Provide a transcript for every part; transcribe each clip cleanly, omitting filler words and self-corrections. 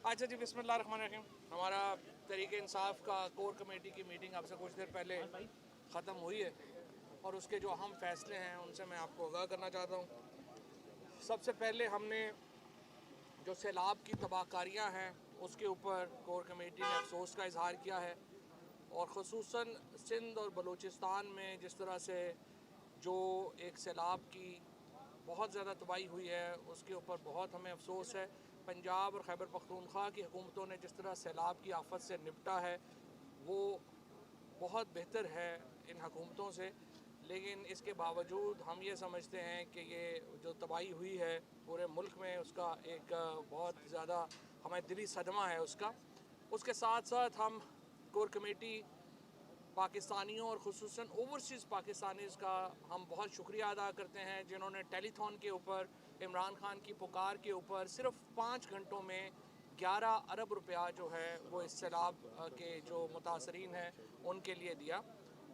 अच्छा जी, बिस्मिल्लाहिर्रहमानिर्रहीम। हमारा तहरीक इंसाफ का कोर कमेटी की मीटिंग आपसे कुछ देर पहले ख़त्म हुई है और उसके जो अहम फैसले हैं उनसे मैं आपको आगाह करना चाहता हूँ। सबसे पहले हमने जो सैलाब की तबाहकारियाँ हैं उसके ऊपर कोर कमेटी ने अफसोस का इजहार किया है और ख़ुसूसन सिंध और बलूचिस्तान में जिस तरह से जो एक सैलाब की बहुत ज़्यादा तबाही हुई है उसके ऊपर बहुत हमें अफसोस है। पंजाब और खैबर पख्तूनख्वा की हुकूमतों ने जिस तरह सैलाब की आफत से निपटा है वो बहुत बेहतर है इन हुकूमतों से, लेकिन इसके बावजूद हम ये समझते हैं कि ये जो तबाही हुई है पूरे मुल्क में उसका एक बहुत ज़्यादा हमें दिली सदमा है उसका। उसके साथ साथ हम कोर कमेटी पाकिस्तानियों और ख़ुसूसन ओवरसीज़ पाकिस्तानीज़ का हम बहुत शुक्रिया अदा करते हैं जिन्होंने टेलीथॉन के ऊपर इमरान खान की पुकार के ऊपर सिर्फ 5 घंटों में 11 अरब रुपया जो है वो इस सैलाब के जो मुतासरीन हैं उनके लिए दिया।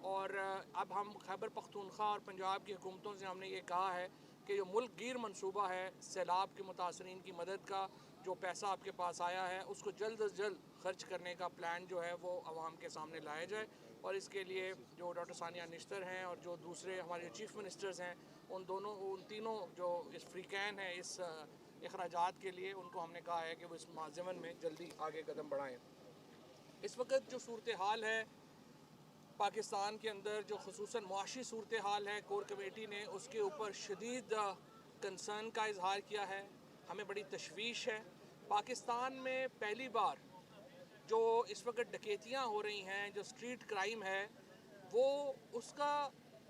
और अब हम खैबर पख्तूनख्वा और पंजाब की हुकूमतों से हमने ये कहा है कि जो मुल्क गिर मनसूबा है सैलाब के मुतासरीन की मदद का, जो पैसा आपके पास आया है उसको जल्द अज जल्द खर्च करने का प्लान जो है वो आवाम के सामने लाया जाए। और इसके लिए जो डॉक्टर सानिया निश्तर हैं और जो दूसरे हमारे चीफ़ मिनिस्टर्स हैं उन तीनों जो इस फ्रीकैन है इस अखराजात के लिए उनको हमने कहा है कि वो इस ज़मन में जल्दी आगे कदम बढ़ाएँ। इस वक्त जो सूरत हाल है पाकिस्तान के अंदर, जो ख़ुसूसन मुआशी सूरत हाल है, कोर कमेटी ने उसके ऊपर शदीद कंसर्न का इजहार किया है। हमें बड़ी तशवीश है। पाकिस्तान में पहली बार जो इस वक्त डकैतियाँ हो रही हैं, जो स्ट्रीट क्राइम है वो उसका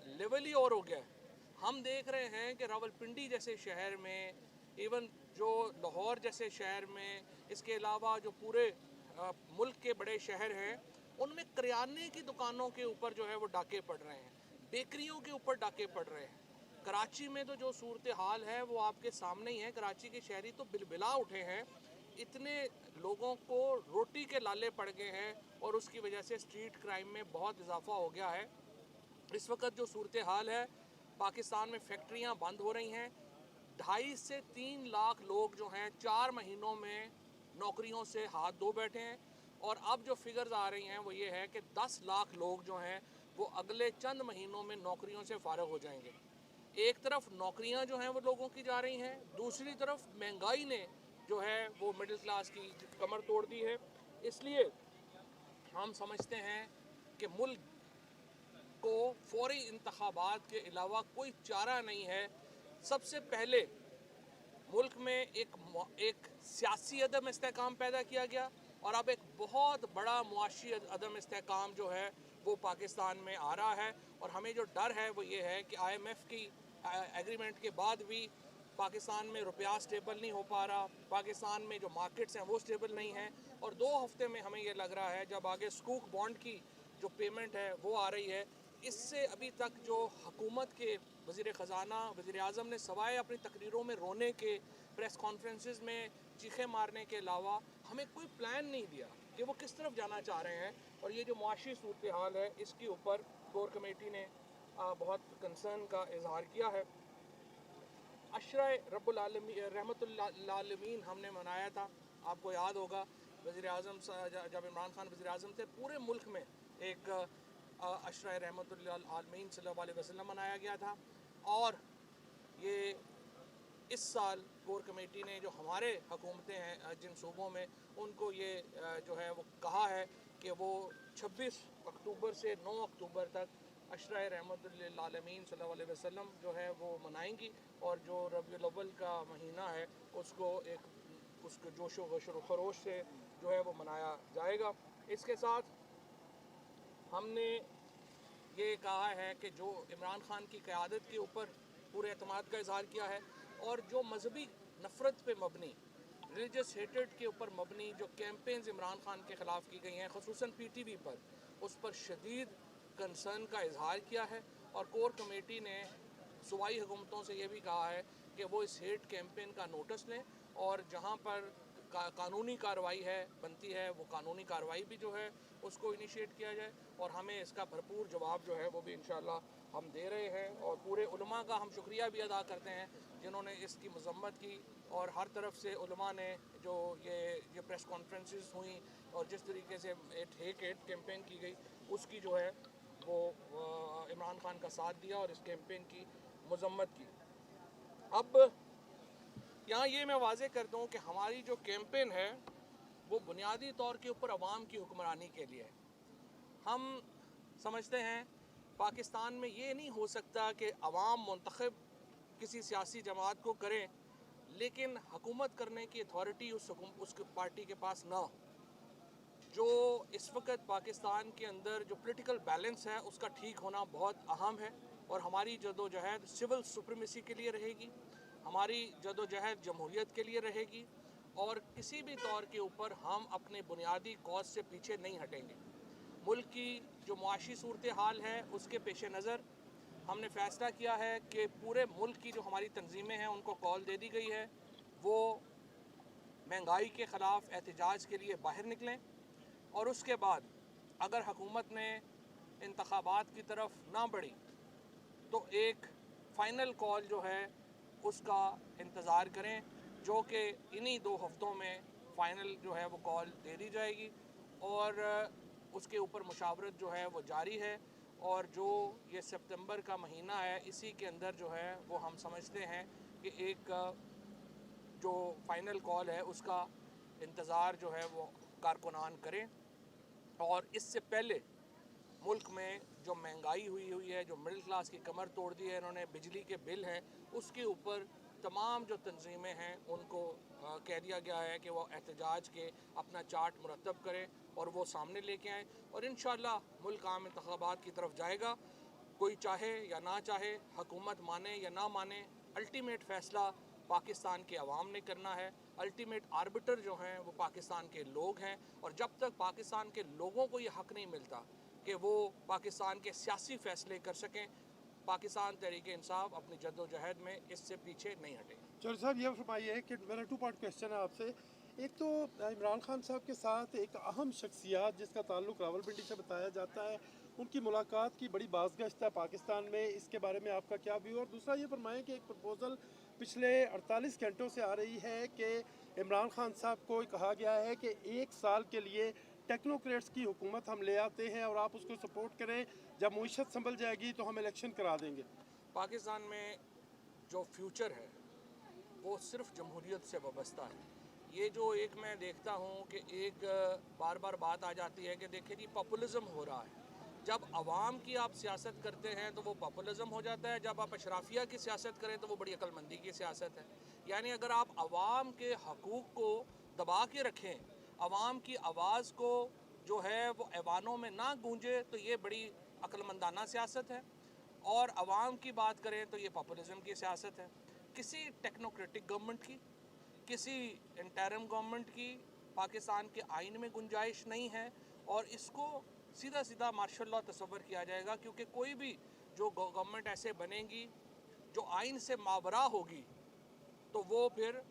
लेवल ही और हो गया है। हम देख रहे हैं कि रावलपिंडी जैसे शहर में, इवन जो लाहौर जैसे शहर में, इसके अलावा जो पूरे मुल्क के बड़े शहर हैं उनमें करियाने की दुकानों के ऊपर जो है वो डाके पड़ रहे हैं, बेकरियों के ऊपर डाके पड़ रहे हैं। कराची में तो जो सूरत हाल है वो आपके सामने ही है। कराची के शहरी तो बिलबिला उठे हैं, इतने लोगों को रोटी के लाले पड़ गए हैं और उसकी वजह से स्ट्रीट क्राइम में बहुत इजाफा हो गया है। इस वक्त जो सूरत हाल है पाकिस्तान में फैक्ट्रियां बंद हो रही हैं। 2.5 से 3 लाख लोग जो हैं 4 महीनों में नौकरियों से हाथ धो बैठे हैं और अब जो फिगर्स आ रही हैं वो ये है कि 10 लाख लोग जो हैं वो अगले चंद महीनों में नौकरियों से फारग हो जाएंगे। एक तरफ नौकरियां जो हैं वो लोगों की जा रही हैं, दूसरी तरफ महंगाई ने जो है वो मिडिल क्लास की कमर तोड़ दी है। इसलिए हम समझते हैं कि मुल्क को फौरी इंतखाबात के अलावा कोई चारा नहीं है। सबसे पहले मुल्क में एक सियासी अदम इस्तेहकाम पैदा किया गया और अब एक बहुत बड़ा मुआशी अदम इस्तेहकाम जो है वो पाकिस्तान में आ रहा है। और हमें जो डर है वो ये है कि IMF की एग्रीमेंट के बाद भी पाकिस्तान में रुपया स्टेबल नहीं हो पा रहा, पाकिस्तान में जो मार्केट्स हैं वो स्टेबल नहीं हैं। और 2 हफ्ते में हमें ये लग रहा है जब आगे स्कूक बॉन्ड की जो पेमेंट है वो आ रही है, इससे अभी तक जो हुकूमत के वज़ीर ख़जाना वज़ीर आज़म ने सवाए अपनी तकरीरों में रोने के, प्रेस कॉन्फ्रेंसेस में चीखे मारने के अलावा हमें कोई प्लान नहीं दिया कि वो किस तरफ जाना चाह रहे हैं। और ये जो मुआशी सूरत हाल है इसके ऊपर कोर कमेटी ने बहुत कंसर्न का इजहार किया है। अशरा रब्बुल आलमीन रहमतुल आलमीन हमने मनाया था, आपको याद होगा वज़ीर आज़म जब इमरान खान वज़ीर आज़म थे पूरे मुल्क में एक अशरा रहमतुल आलमीन सल्लल्लाहु अलैहि वसल्लम मनाया गया था। और ये इस साल कोर कमेटी ने जो हमारे हुकूमतें हैं जिन सूबों में, उनको ये जो है वो कहा है कि वो 26 अक्टूबर से 9 अक्टूबर तक अशरा रहमतुल आलमीन सल्लल्लाहु अलैहि वसल्लम जो है वो मनाएंगी और जो रबीउल अव्वल का महीना है उसको उसको जोशो खरोश से जो है वो मनाया जाएगा। इसके साथ हमने ये कहा है कि जो इमरान खान की क़यादत के ऊपर पूरे एतमाद का इजहार किया है और जो मजहबी नफ़रत पे मबनी, रिलीजियस हेटेड के ऊपर मबनी जो कैंपेन्स इमरान खान के ख़िलाफ़ की गई हैं ख़ुसूसन PTV पर, उस पर शदीद कंसर्न का इजहार किया है। और कोर कमेटी ने सूबाई हुकूमतों से ये भी कहा है कि वो इस हेट कैंपेन का नोटिस लें और जहाँ पर कानूनी कार्रवाई है बनती है वो कानूनी कार्रवाई भी जो है उसको इनिशिएट किया जाए। और हमें इसका भरपूर जवाब जो है वो भी इंशाल्लाह हम दे रहे हैं। और पूरे उलमा का हम शुक्रिया भी अदा करते हैं जिन्होंने इसकी मजम्मत की और हर तरफ से उलमा ने जो ये के प्रेस कॉन्फ्रेंसेस हुई और जिस तरीके से एक कैंपेन की गई उसकी जो है वो इमरान खान का साथ दिया और इस कैंपेन की मजम्मत की। अब यहाँ ये मैं वाज़े कर दूँ कि हमारी जो कैंपेन है वो बुनियादी तौर के ऊपर अवाम की हुक्मरानी के लिए है। हम समझते हैं पाकिस्तान में ये नहीं हो सकता कि अवाम मुंतखब किसी सियासी जमात को करें लेकिन हुकूमत करने की अथॉरिटी उस पार्टी के पास ना हो। जो इस वक्त पाकिस्तान के अंदर जो पॉलिटिकल बैलेंस है उसका ठीक होना बहुत अहम है और हमारी जदोजहद सिविल सुप्रीमेसी के लिए रहेगी, हमारी जदोजहद जमहूरियत के लिए रहेगी और किसी भी तौर के ऊपर हम अपने बुनियादी कॉज से पीछे नहीं हटेंगे। मुल्क की जो मुआशी सूरत हाल है उसके पेश नज़र हमने फ़ैसला किया है कि पूरे मुल्क की जो हमारी तंजीमें हैं उनको कॉल दे दी गई है वो महंगाई के ख़िलाफ़ एहतजाज के लिए बाहर निकलें और उसके बाद अगर हुकूमत ने इंतखाबात की तरफ ना बढ़ी तो एक फ़ाइनल कॉल जो है उसका इंतज़ार करें जो कि इन्हीं 2 हफ्तों में फ़ाइनल जो है वो कॉल दे दी जाएगी और उसके ऊपर मुशावरत जो है वो जारी है और जो ये सितंबर का महीना है इसी के अंदर जो है वो हम समझते हैं कि एक जो फ़ाइनल कॉल है उसका इंतज़ार जो है वो कारकुनान करें और इससे पहले मुल्क में जो महंगाई हुई है, जो मिडिल क्लास की कमर तोड़ दी है इन्होंने, बिजली के बिल हैं उसके ऊपर तमाम जो तंजीमें हैं उनको कह दिया गया है कि वो एहतजाज के अपना चार्ट मुरतब करें और वो सामने लेके आएँ और इंशाअल्लाह मुल्क आम इंतखाबात की तरफ जाएगा। कोई चाहे या ना चाहे, हुकूमत माने या ना माने, अल्टीमेट फ़ैसला पाकिस्तान के अवाम ने करना है। अल्टीमेट आर्बिटर जो हैं वो पाकिस्तान के लोग हैं और जब तक पाकिस्तान के लोगों को ये हक़ नहीं मिलता कि वो पाकिस्तान के सियासी फ़ैसले कर सकें, पाकिस्तान तहरीक-ए-इंसाफ अपनी जद्दोजहद में इससे पीछे नहीं हटेगी। चौधरी साहब ये फरमाइए कि मेरा 2 पार्ट क्वेश्चन है आपसे। एक तो इमरान खान साहब के साथ एक अहम शख्सियत जिसका ताल्लुक़ रावलपिंडी से बताया जाता है, उनकी मुलाकात की बड़ी बाज़गश्त है पाकिस्तान में, इसके बारे में आपका क्या व्यू? और दूसरा ये फरमाएं कि एक प्रपोज़ल पिछले 48 घंटों से आ रही है कि इमरान खान साहब को कहा गया है कि 1 साल के लिए टेक्नोक्रेट्स की हुकूमत हम ले आते हैं और आप उसको सपोर्ट करें, जब मईशत संभल जाएगी तो हम इलेक्शन करा देंगे। पाकिस्तान में जो फ्यूचर है वो सिर्फ जमहूरियत से वाबस्ता है। ये जो एक मैं देखता हूँ कि एक बार बार बात आ जाती है कि देखिए जी पॉपुलिज्म हो रहा है। जब आवाम की आप सियासत करते हैं तो वो पॉपुलिज्म हो जाता है, जब आप अशराफिया की सियासत करें तो वो बड़ी अक्लमंदी की सियासत है। यानी अगर आप आवाम के हकूक़ को दबा के रखें, आवाम की आवाज़ को जो है वो ऐवानों में ना गूंजे तो ये बड़ी अक्लमंदाना सियासत है और आवाम की बात करें तो ये पॉपुलिज्म की सियासत है। किसी टेक्नोक्रेटिक गवर्नमेंट की, किसी इंटरिम गवर्नमेंट की पाकिस्तान के आइन में गुंजाइश नहीं है और इसको सीधा सीधा मार्शल लॉ तस्वर किया जाएगा क्योंकि कोई भी जो गवर्नमेंट ऐसे बनेगी जो आइन से मावरा होगी तो वो फिर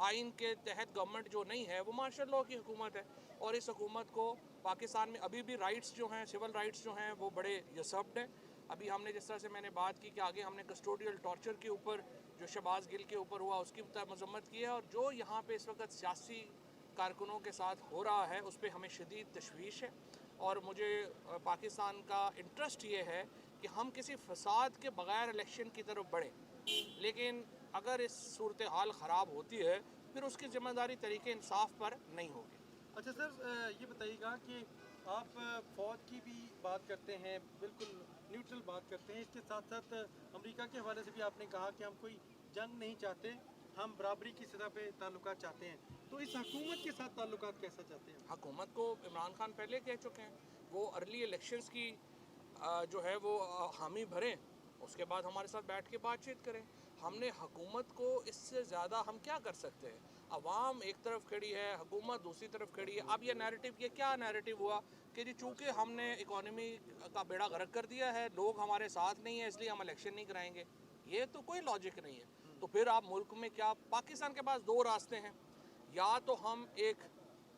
आइन के तहत गवर्नमेंट जो नहीं है वो मार्शल लॉ की हुकूमत है और इस हुकूमत को पाकिस्तान में अभी भी राइट्स जो हैं, सिविल राइट्स जो हैं वो बड़े यसब्ड हैं। अभी हमने जिस तरह से मैंने बात की कि आगे हमने कस्टोडियल टॉर्चर के ऊपर जो शहबाज गिल के ऊपर हुआ उसकी मजम्मत की है और जो यहाँ पे इस वक्त सियासी कारकुनों के साथ हो रहा है उस पर हमें शदीद तशवीश है और मुझे पाकिस्तान का इंटरेस्ट ये है कि हम किसी फसाद के बग़ैर इलेक्शन की तरफ बढ़ें, लेकिन अगर इस सूरत हाल ख़राब होती है फिर उसकी ज़िम्मेदारी तरीके इंसाफ पर नहीं होगी। अच्छा सर, ये बताइएगा कि आप फ़ौज की भी बात करते हैं, बिल्कुल न्यूट्रल बात करते हैं, इसके साथ साथ अमेरिका के हवाले से भी आपने कहा कि हम कोई जंग नहीं चाहते, हम बराबरी की सतह पे ताल्लुकात चाहते हैं। तो इस हुकूमत के साथ ताल्लुकात कैसा चाहते हैं? हुकूमत को इमरान खान पहले कह चुके हैं, वो अर्ली इलेक्शंस की जो है वो हामी भरें, उसके बाद हमारे साथ बैठ के बातचीत करें। हमने हुकूमत को इससे ज़्यादा हम क्या कर सकते हैं? अवाम एक तरफ खड़ी है, हुकूमत दूसरी तरफ खड़ी है। अब ये नैरेटिव, ये क्या नैरेटिव हुआ कि जी चूँकि हमने इकॉनमी का बेड़ा गर्क कर दिया है, लोग हमारे साथ नहीं है इसलिए हम इलेक्शन नहीं कराएंगे। ये तो कोई लॉजिक नहीं है। तो फिर आप मुल्क में क्या, पाकिस्तान के पास 2 रास्ते हैं, या तो हम एक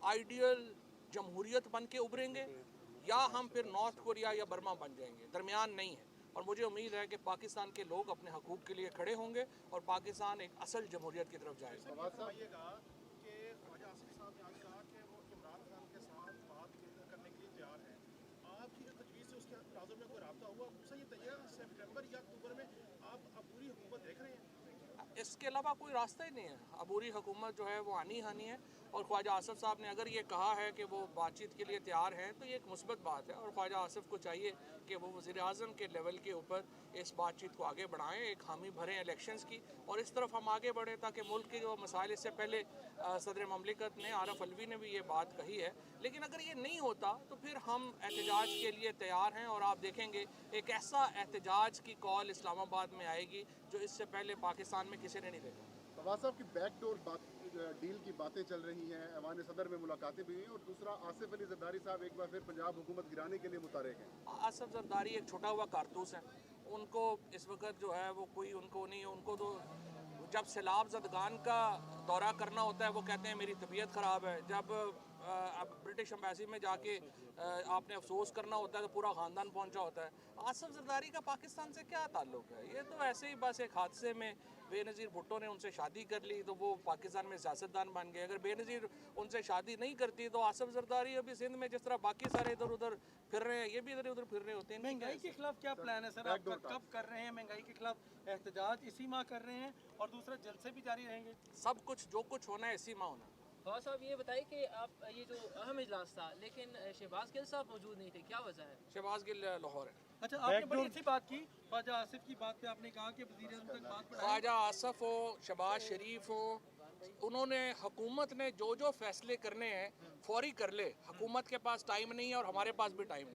आइडियल जमहूरियत बन के उभरेंगे या हम फिर नॉर्थ कोरिया या बर्मा बन जाएंगे, दरमियान नहीं है। और मुझे उम्मीद है कि पाकिस्तान के लोग अपने हकूक़ के लिए खड़े होंगे और पाकिस्तान एक असल जमहूरियत की तरफ जाएगा। नवंबर या अक्टूबर में आप अबूरी हुकूमत देख रहे हैं? इसके अलावा कोई रास्ता ही नहीं है। अबूरी हुकूमत जो है वो आनी हानी है, और ख्वाजा आसिफ साहब ने अगर ये कहा है कि वो बातचीत के लिए तैयार हैं तो ये एक मुस्बत बात है, और ख्वाजा आसिफ को चाहिए कि वो वज़ीर आज़म के लेवल के ऊपर इस बातचीत को आगे बढ़ाएं, एक हामी भरें इलेक्शंस की, और इस तरफ हम आगे बढ़ें ताकि मुल्क के जो मसाइल, इससे पहले सदर ममलिकत ने, आरफ अलवी ने भी ये बात कही है, लेकिन अगर ये नहीं होता तो फिर हम एहतजाज के लिए तैयार हैं। और आप देखेंगे एक ऐसा एहतजाज की कॉल इस्लामाबाद में आएगी जो इससे पहले पाकिस्तान में किसी ने नहीं देखा। फवाद साहब की बैकडोर डील की बातें चल रही हैं, ऐवान सदर में मुलाकातें भी हुई हैं, और दूसरा आसिफ अली जरदारी साहब एक बार फिर पंजाब हुकूमत गिराने के लिए मुतहरिक हैं। आसिफ जरदारी एक छोटा हुआ कारतूस है, उनको इस वक्त जो है वो कोई उनको नहीं, उनको तो जब सैलाब ज़दगान का दौरा करना होता है वो कहते हैं मेरी तबीयत ख़राब है, जब अब ब्रिटिश एम्बेसी में जाके आपने अफसोस करना होता है तो पूरा ख़ानदान पहुंचा होता है। आसिफ जरदारी का पाकिस्तान से क्या ताल्लुक़ है? ये तो ऐसे ही बस एक हादसे में बेनज़ीर भुट्टो ने उनसे शादी कर ली तो वो पाकिस्तान में सियासतदान बन गए। अगर बेनज़ीर उनसे शादी नहीं करती तो आसिफ जरदारी अभी सिंध में जिस तरह बाकी सारे इधर उधर फिर रहे हैं, ये भी इधर उधर फिर रहे होते हैं। महंगाई के खिलाफ क्या प्लान है सर आपका? कब कर रहे हैं महंगाई के खिलाफ एहतजाज? इसी माह कर रहे हैं, और दूसरा जलसे भी जारी रहेंगे? सब कुछ जो कुछ होना है इसी माह होना। फवाद साहब ये बताइए कि आप ये जो अहम इजलास था लेकिन शहबाज गिल साहब मौजूद नहीं थे, क्या वजह है? शहबाज गिल लाहौर है। अच्छा, आपने बड़ी अच्छी बात की ख्वाजा आसिफ की बात पे, आपने कहा कि वज़ीर आज़म तक बात बढ़ाई। ख्वाजा आसिफ हो, शहबाज शरीफ हो, उन्होंने, हुकूमत ने जो जो फैसले करने हैं फौरी कर ले। हुकूमत के पास टाइम नहीं है और हमारे पास भी टाइम नहीं।